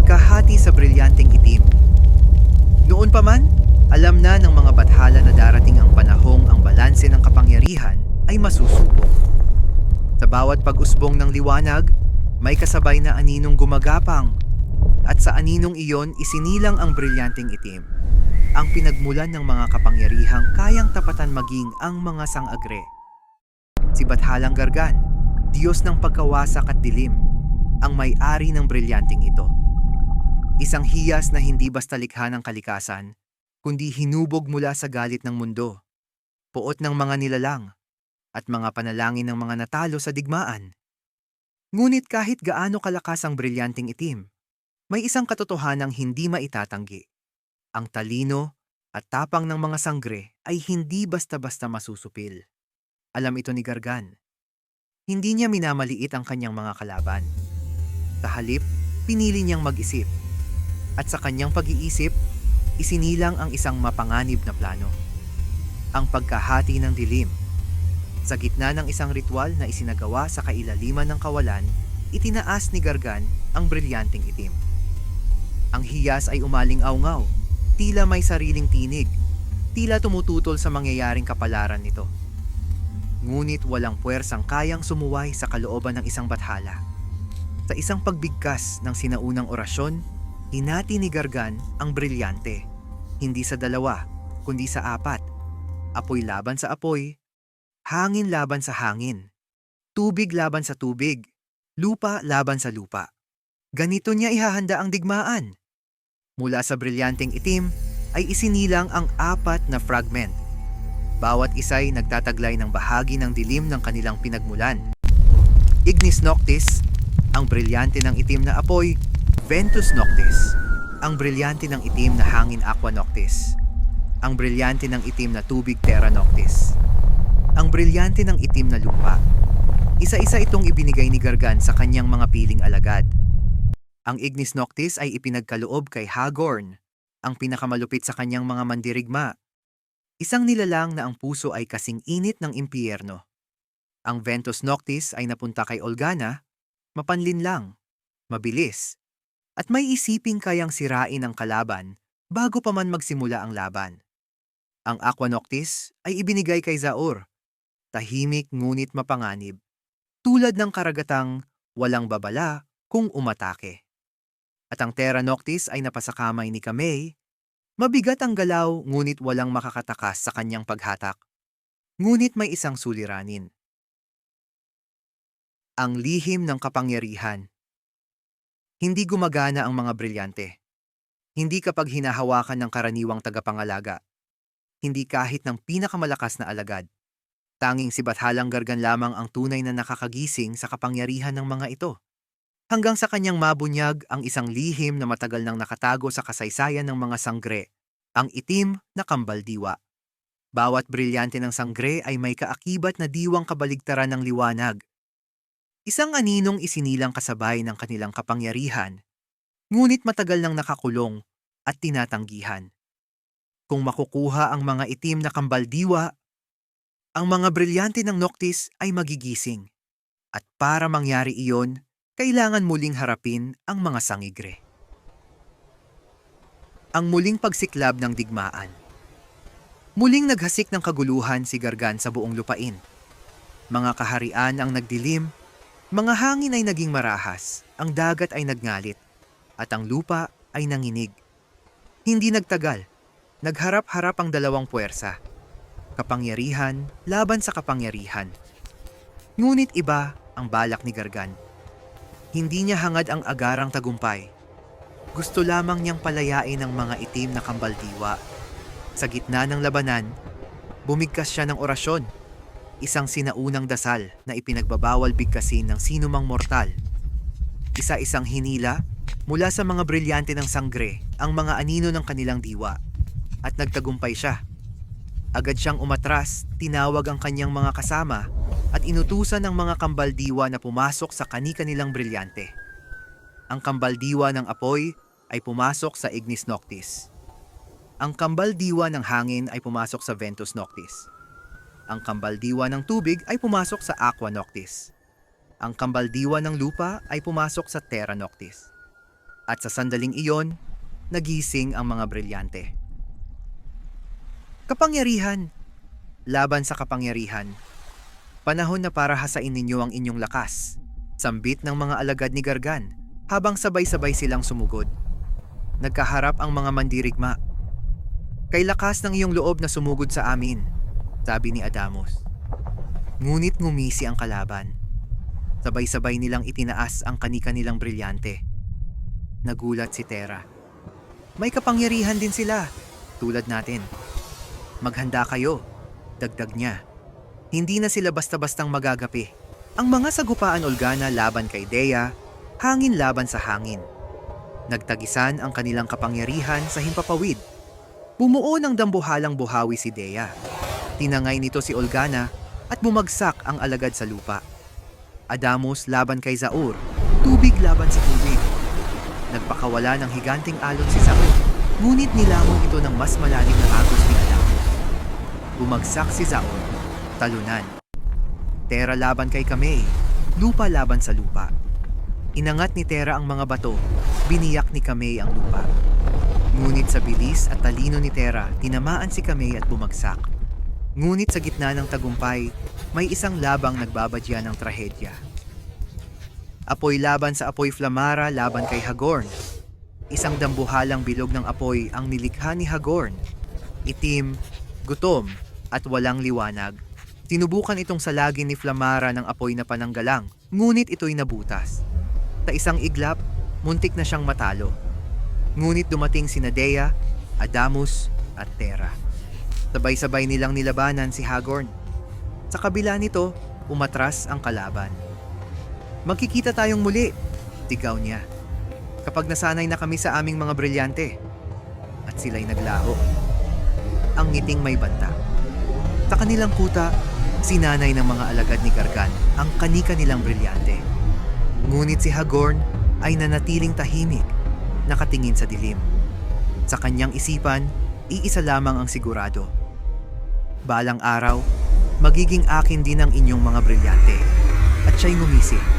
pagkahati sa brilyanteng itim. Noon pa man, alam na ng mga bathala na darating ang panahong ang balanse ng kapangyarihan ay masusubok. Sa bawat pag-usbong ng liwanag, may kasabay na aninong gumagapang, at sa aninong iyon isinilang ang brilyanteng itim, ang pinagmulan ng mga kapangyarihang kayang tapatan maging ang mga sang-agre. Si Bathalang Gargan, Diyos ng pagkawasak at dilim, ang may-ari ng brilyanteng ito. Isang hiyas na hindi basta likha ng kalikasan, kundi hinubog mula sa galit ng mundo, puot ng mga nilalang, at mga panalangin ng mga natalo sa digmaan. Ngunit kahit gaano kalakas ang brilyanteng itim, may isang katotohanang hindi maitatanggi. Ang talino at tapang ng mga sangre ay hindi basta-basta masusupil. Alam ito ni Gargan. Hindi niya minamaliit ang kanyang mga kalaban. Sa halip, pinili niyang mag-isip. At sa kanyang pag-iisip, isinilang ang isang mapanganib na plano. Ang pagkahati ng dilim. Sa gitna ng isang ritual na isinagawa sa kailaliman ng kawalan, itinaas ni Gargan ang brilyanteng itim. Ang hiyas ay umaling-awngaw, tila may sariling tinig, tila tumututol sa mangyayaring kapalaran nito. Ngunit walang puwersang kayang sumuway sa kalooban ng isang bathala. Sa isang pagbigkas ng sinaunang orasyon, hinati ni Gargan ang brilyante, hindi sa 2, kundi sa 4. Apoy laban sa apoy, hangin laban sa hangin, tubig laban sa tubig, lupa laban sa lupa. Ganito niya ihahanda ang digmaan. Mula sa brilyanteng itim ay isinilang ang 4 na fragment. Bawat isa'y nagtataglay ng bahagi ng dilim ng kanilang pinagmulan. Ignis Noctis, ang brilyante ng itim na apoy; Ventus Noctis, ang brilyante ng itim na hangin; Aqua Noctis, ang brilyante ng itim na tubig; Terra Noctis, ang brilyante ng itim na lupa. Isa-isa itong ibinigay ni Gargan sa kanyang mga piling alagad. Ang Ignis Noctis ay ipinagkaloob kay Hagorn, ang pinakamalupit sa kanyang mga mandirigma. Isang nilalang na ang puso ay kasing init ng impyerno. Ang Ventus Noctis ay napunta kay Olgana, mapanlinlang, mabilis, at may isiping kayang sirain ang kalaban bago pa man magsimula ang laban. Ang Aqua Noctis ay ibinigay kay Zaur, tahimik ngunit mapanganib, tulad ng karagatang walang babala kung umatake. At ang Terra Noctis ay napasakamay ni Kamay, mabigat ang galaw ngunit walang makakatakas sa kanyang paghatak. Ngunit may isang suliranin. Ang lihim ng kapangyarihan. Hindi gumagana ang mga brilyante. Hindi kapag hinahawakan ng karaniwang tagapangalaga. Hindi kahit ng pinakamalakas na alagad. Tanging si Bathalang Gargan lamang ang tunay na nakakagising sa kapangyarihan ng mga ito. Hanggang sa kanyang mabunyag ang isang lihim na matagal nang nakatago sa kasaysayan ng mga sangre, ang itim na kambaldiwa. Bawat brilyante ng sangre ay may kaakibat na diwang kabaligtaran ng liwanag. Isang aninong isinilang kasabay ng kanilang kapangyarihan, ngunit matagal nang nakakulong at tinatanggihan. Kung makukuha ang mga itim na kambaldiwa, ang mga brilyante ng Noctis ay magigising. At para mangyari iyon, kailangan muling harapin ang mga sangigre. Ang muling pagsiklab ng digmaan. Muling naghasik ng kaguluhan si Gargan sa buong lupain. Mga kaharian ang nagdilim, mga hangin ay naging marahas, ang dagat ay nagngalit, at ang lupa ay nanginig. Hindi nagtagal, nagharap-harap ang dalawang puwersa. Kapangyarihan laban sa kapangyarihan. Ngunit iba ang balak ni Gargan. Hindi niya hangad ang agarang tagumpay. Gusto lamang niyang palayain ang mga itim na kambaldiwa. Sa gitna ng labanan, bumigkas siya ng orasyon. Isang sinaunang dasal na ipinagbabawal bigkasin ng sinumang mortal. Isa-isang hinila mula sa mga brilyante ng sangre ang mga anino ng kanilang diwa. At nagtagumpay siya. Agad siyang umatras, tinawag ang kanyang mga kasama at inutusan ng mga kambaldiwa na pumasok sa kani-kanilang brilyante. Ang kambaldiwa ng apoy ay pumasok sa Ignis Noctis. Ang kambaldiwa ng hangin ay pumasok sa Ventus Noctis. Ang kambaldiwa ng tubig ay pumasok sa Aqua Noctis. Ang kambaldiwa ng lupa ay pumasok sa Terra Noctis. At sa sandaling iyon, nagising ang mga brilyante. Kapangyarihan! Laban sa kapangyarihan. Panahon na para hasain ninyo ang inyong lakas. Sambit ng mga alagad ni Gargan habang sabay-sabay silang sumugod. Nagkaharap ang mga mandirigma. Kay lakas ng iyong loob na sumugod sa amin, sabi ni Adamos. Ngunit ngumisi ang kalaban. Sabay-sabay nilang itinaas ang kani-kanilang brilyante. Nagulat si Terra. May kapangyarihan din sila, tulad natin. Maghanda kayo, dagdag niya. Hindi na sila basta-bastang magagapi. Ang mga sagupaan Olgana laban kay Dea, hangin laban sa hangin. Nagtagisan ang kanilang kapangyarihan sa himpapawid. Bumuo ng dambuhalang buhawi si Dea. Tinangay nito si Olgana at bumagsak ang alagad sa lupa. Adamos laban kay Zaur, tubig laban sa tubig. Nagpakawala ng higanting alon si Zaur, ngunit nilamon ito ng mas malalim na agos ni Adamos. Bumagsak si Zaur, talunan. Terra laban kay Kamei, lupa laban sa lupa. Inangat ni Terra ang mga bato, biniyak ni Kamei ang lupa. Ngunit sa bilis at talino ni Terra, tinamaan si Kamei at bumagsak. Ngunit sa gitna ng tagumpay, may isang labang nagbabadya ng trahedya. Apoy laban sa apoy Flamara laban kay Hagorn. Isang dambuhalang bilog ng apoy ang nilikha ni Hagorn. Itim, gutom, at walang liwanag. Sinubukan itong salagin ni Flamara ng apoy na pananggalang, ngunit ito'y nabutas. Sa isang iglap, muntik na siyang matalo. Ngunit dumating sina Dea, Adamos, at Terra. Sabay-sabay nilang nilabanan si Hagorn. Sa kabila nito, umatras ang kalaban. Magkikita tayong muli, sigaw niya. Kapag nasanay na kami sa aming mga brilyante. At sila'y naglaho. Ang ngiting may banta. Sa kanilang kuta, sinanay ng mga alagad ni Gargan ang kani-kanilang brilyante. Ngunit si Hagorn ay nanatiling tahimik, nakatingin sa dilim. Sa kanyang isipan, iisa lamang ang sigurado. Balang araw, magiging akin din ang inyong mga brilyante. At siya'y ngumisi.